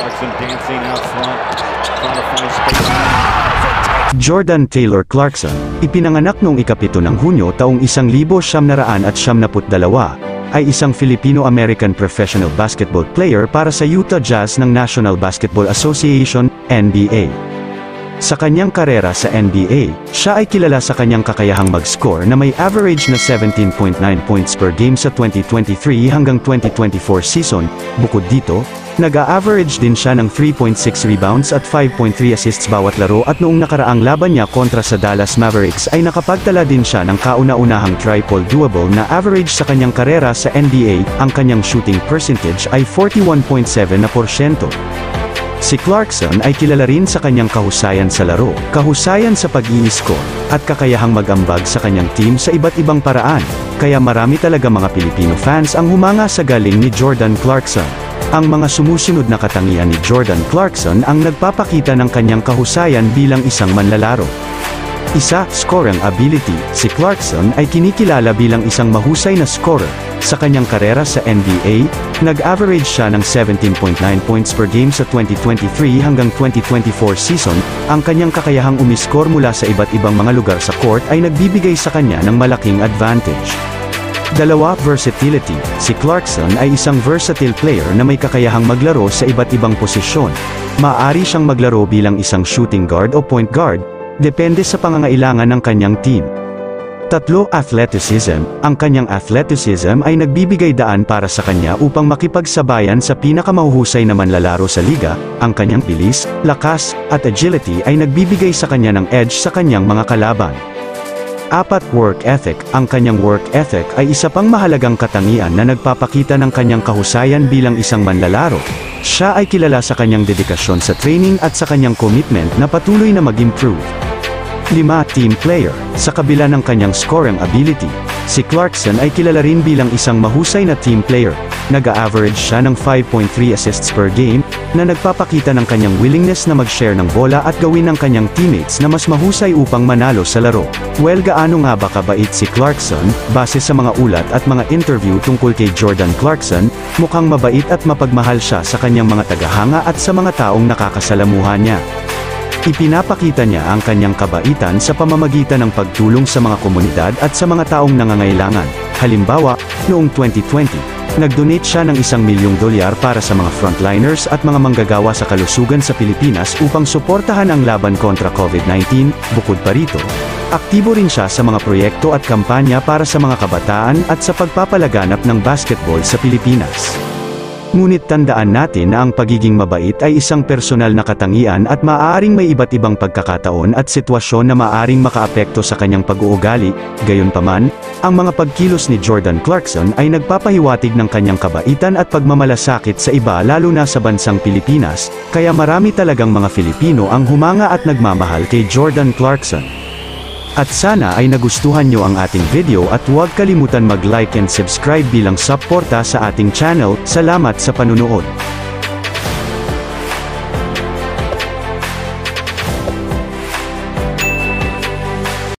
Clarkson dancing out front, trying to find space. Jordan Taylor Clarkson, ipinanganak noong ika-7 ng Hunyo taong 1972, ay isang Filipino-American professional basketball player para sa Utah Jazz ng National Basketball Association, NBA. Sa kanyang karera sa NBA, siya ay kilala sa kanyang kakayahang mag-score na may average na 17.9 points per game sa 2023 hanggang 2024 season. Bukod dito, nag-a-average din siya ng 3.6 rebounds at 5.3 assists bawat laro, at noong nakaraang laban niya kontra sa Dallas Mavericks ay nakapagtala din siya ng kauna-unahang triple-double na average sa kanyang karera sa NBA. Ang kanyang shooting percentage ay 41.7%. Si Clarkson ay kilala rin sa kanyang kahusayan sa laro, kahusayan sa pag-i-score, at kakayahang mag-ambag sa kanyang team sa iba't ibang paraan, kaya marami talaga mga Pilipino fans ang humanga sa galing ni Jordan Clarkson. Ang mga sumusunod na katangian ni Jordan Clarkson ang nagpapakita ng kanyang kahusayan bilang isang manlalaro. Isa, scoring ability. Si Clarkson ay kinikilala bilang isang mahusay na scorer. Sa kanyang karera sa NBA, nag-average siya ng 17.9 points per game sa 2023 hanggang 2024 season. Ang kanyang kakayahang umiscore mula sa iba't ibang mga lugar sa court ay nagbibigay sa kanya ng malaking advantage. Dalawa, versatility. Si Clarkson ay isang versatile player na may kakayahang maglaro sa iba't ibang posisyon. Maaari siyang maglaro bilang isang shooting guard o point guard, depende sa pangangailangan ng kanyang team. Tatlo, athleticism. Ang kanyang athleticism ay nagbibigay daan para sa kanya upang makipagsabayan sa pinakamahuhusay na manlalaro sa liga. Ang kanyang bilis, lakas, at agility ay nagbibigay sa kanya ng edge sa kanyang mga kalaban. Apat, work ethic. Ang kanyang work ethic ay isa pang mahalagang katangian na nagpapakita ng kanyang kahusayan bilang isang manlalaro. Siya ay kilala sa kanyang dedikasyon sa training at sa kanyang commitment na patuloy na mag-improve. 5, team player. Sa kabila ng kanyang scoring ability, si Clarkson ay kilala rin bilang isang mahusay na team player. Nag-a-average siya ng 5.3 assists per game, na nagpapakita ng kanyang willingness na mag-share ng bola at gawin ng kanyang teammates na mas mahusay upang manalo sa laro. Well, gaano nga ba kabait si Clarkson? Base sa mga ulat at mga interview tungkol kay Jordan Clarkson, mukhang mabait at mapagmahal siya sa kanyang mga tagahanga at sa mga taong nakakasalamuha niya. Ipinapakita niya ang kanyang kabaitan sa pamamagitan ng pagtulong sa mga komunidad at sa mga taong nangangailangan. Halimbawa, noong 2020, nag-donate siya ng $1 milyong para sa mga frontliners at mga manggagawa sa kalusugan sa Pilipinas upang suportahan ang laban kontra COVID-19. Bukod pa rito, aktibo rin siya sa mga proyekto at kampanya para sa mga kabataan at sa pagpapalaganap ng basketball sa Pilipinas. Ngunit tandaan natin na ang pagiging mabait ay isang personal na katangian at maaaring may iba't ibang pagkakataon at sitwasyon na maaaring makaapekto sa kanyang pag-uugali. Gayunpaman, ang mga pagkilos ni Jordan Clarkson ay nagpapahiwatig ng kanyang kabaitan at pagmamalasakit sa iba, lalo na sa bansang Pilipinas, kaya marami talagang mga Filipino ang humanga at nagmamahal kay Jordan Clarkson. At sana ay nagustuhan nyo ang ating video at huwag kalimutan mag-like and subscribe bilang suporta sa ating channel. Salamat sa panunood.